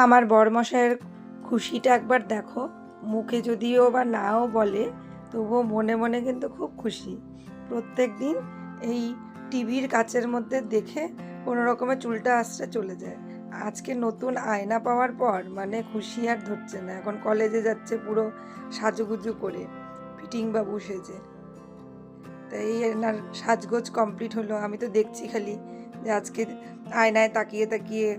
আমার বরমশাইয়ের খুশিটা একবার দেখো, মুখে যদিও বা নাও বলে তবুও মনে মনে কিন্তু খুব খুশি। প্রত্যেক দিন এই টিভির কাচের মধ্যে দেখে কোনো রকমে চুলটা আঁচড়ে চলে যায়। আজকে নতুন আয়না পাওয়ার পর মানে খুশি আর ধরছে না। এখন কলেজে যাচ্ছে পুরো সাজুগুজু করে, ফিটিং বাবু সেজে। তাই এনার সাজগোজ কমপ্লিট হলো। আমি তো দেখছি খালি যে আজকে আয়নায় তাকিয়ে তাকিয়ে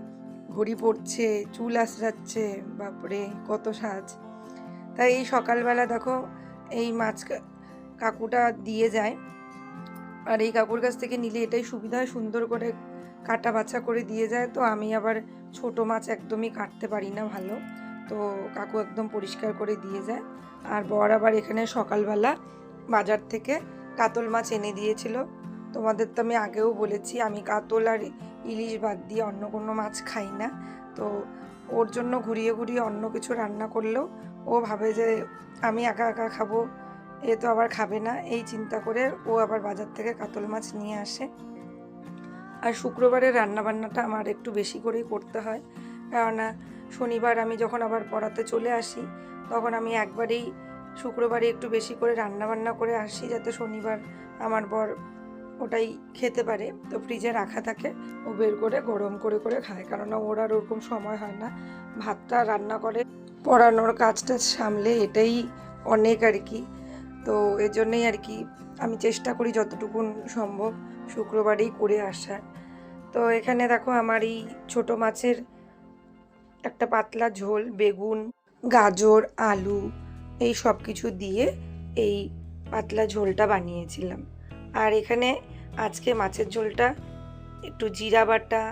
ঘড়ি পড়ছে, চুল আঁচড়াচ্ছে, বাপরে কত সাজ। তাই এই সকালবেলা দেখো এই মাছ কাকুটা দিয়ে যায়, আর এই কাকুর কাছ থেকে নিলে এটাই সুবিধা হয়, সুন্দর করে কাটা বাছা করে দিয়ে যায়। তো আমি আবার ছোট মাছ একদমই কাটতে পারি না ভালো, তো কাকু একদম পরিষ্কার করে দিয়ে যায়। আর বর আবার এখানে সকালবেলা বাজার থেকে কাতল মাছ এনে দিয়েছিল। তোমাদের তো আমি আগেও বলেছি আমি কাতল আর ইলিশ বাদ দিয়ে অন্য কোনো মাছ খাই না। তো ওর জন্য ঘুরিয়ে ঘুরিয়ে অন্য কিছু রান্না করলেও ও ভাবে যে আমি একা একা খাবো, এ তো আবার খাবে না, এই চিন্তা করে ও আবার বাজার থেকে কাতল মাছ নিয়ে আসে। আর শুক্রবারের রান্নাবান্নাটা আমার একটু বেশি করেই করতে হয়, কেননা শনিবার আমি যখন আবার পড়াতে চলে আসি তখন আমি একবারেই শুক্রবারে একটু বেশি করে রান্নাবান্না করে আসি, যাতে শনিবার আমার বর ওটাই খেতে পারে। তো ফ্রিজে রাখা থাকে, ও বের করে গরম করে করে খায়, কেননা ওর আর ওরকম সময় হয় না। ভাতটা রান্না করে পড়ানোর কাজটা সামলে এটাই অনেক আর কি। তো এর জন্যই আর কি আমি চেষ্টা করি যতটুকু সম্ভব শুক্রবারেই করে আসার। তো এখানে দেখো আমার এই ছোটো মাছের একটা পাতলা ঝোল, বেগুন, গাজর, আলু এই সব কিছু দিয়ে এই পাতলা ঝোলটা বানিয়েছিলাম। আর এখানে আজকে মাছের ঝোলটা একটু জিরা বাটা,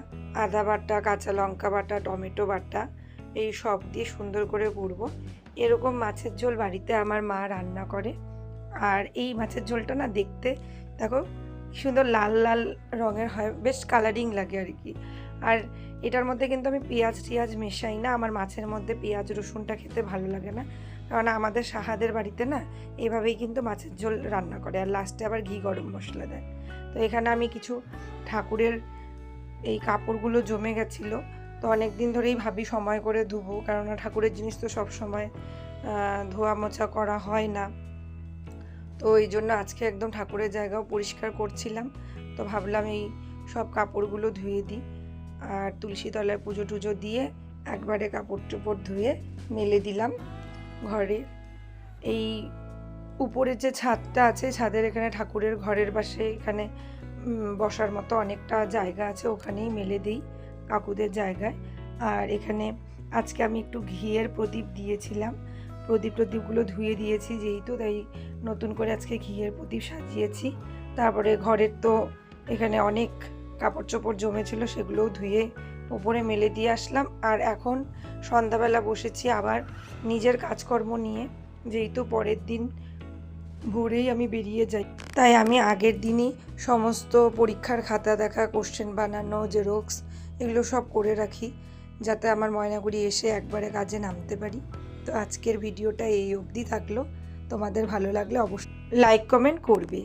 আদা বাটা, কাঁচা লঙ্কা বাটা, টমেটো বাটা এই সব দিয়ে সুন্দর করে করব। এরকম মাছের ঝোল বাড়িতে আমার মা রান্না করে। আর এই মাছের ঝোলটা না দেখতে দেখো সুন্দর লাল লাল রঙের হয়, বেশ কালারিং লাগে আর কি। আর এটার মধ্যে কিন্তু আমি পেঁয়াজ টিয়াজ মেশাই না, আমার মাছের মধ্যে পেঁয়াজ রসুনটা খেতে ভালো লাগে না, কারণ আমাদের সাহাদের বাড়িতে না এভাবেই কিন্তু মাছের ঝোল রান্না করে, আর লাস্টে আবার ঘি গরম মশলা দেয়। তো এখানে আমি কিছু ঠাকুরের এই কাপড়গুলো জমে গেছিলো, তো অনেক দিন ধরেই ভাবি সময় করে ধুবো, কেননা ঠাকুরের জিনিস তো সব সময় ধোয়া মোছা করা হয় না। তো এই জন্য আজকে একদম ঠাকুরের জায়গাও পরিষ্কার করছিলাম, তো ভাবলাম এই সব কাপড়গুলো ধুয়ে দিই। আর তুলসী তলায় পুজো টুজো দিয়ে একবারে কাপড় চোপড় ধুয়ে মেলে দিলাম ঘরে। এই উপরের যে ছাদটা আছে, ছাদের এখানে ঠাকুরের ঘরের পাশে এখানে বসার মতো অনেকটা জায়গা আছে, ওখানেই মেলে দিই কাকুদের জায়গায়। আর এখানে আজকে আমি একটু ঘিয়ের প্রদীপ দিয়েছিলাম, প্রদীপগুলো ধুয়ে দিয়েছি যেহেতু, তাই নতুন করে আজকে ঘিয়ের প্রদীপ সাজিয়েছি। তারপরে ঘরের তো এখানে অনেক কাপড় চোপড় জমেছিল, সেগুলোও ধুয়ে উপরে মেলে দিয়ে আসলাম। আর এখন সন্ধ্যাবেলা বসেছি আবার নিজের কাজকর্ম নিয়ে, যেহেতু পরের দিন ভোরেই আমি বেরিয়ে যাই, তাই আমি আগের দিনই সমস্ত পরীক্ষার খাতা দেখা, কোশ্চেন বানানো, জেরক্স এগুলো সব করে রাখি, যাতে আমার ময়নাগুড়ি এসে একবারে কাজে নামতে পারি। তো আজকের ভিডিওটা এই অবধি থাকলো, তোমাদের ভালো লাগলে অবশ্যই লাইক কমেন্ট করবে।